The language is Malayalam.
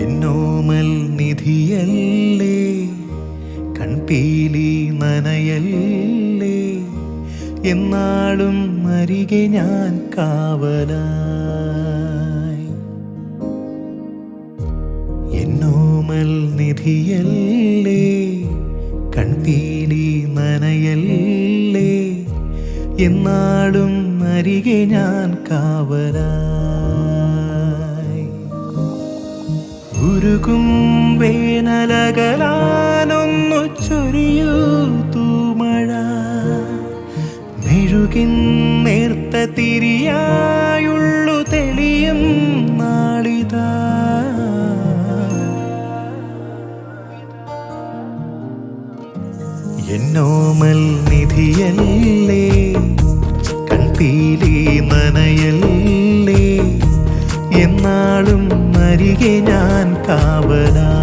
എന്നോമൽ നിധിയല്ലേ, കൺപീലി നനയല്ലേ, എന്നാളും അരികെ ഞാൻ കാവലായി. എന്നോമൽ നിധിയല്ലേ, കൺപീലി നനയല്ലേ, എന്നാളും അരികെ ഞാൻ കാവലായി. ഉരുകും വേനലകലാനൊന്നു ചൊരിയൂ തൂമഴ, മെഴുകിൻ നേർത്ത തിരിയായുള്ളു തെളിയും നാളിതാ. എന്നോമൽ നിധിയല്ലേ, കൺപീലി നനയല്ലേ, എന്നാളും അരികെ ഞാൻ കാവലായി.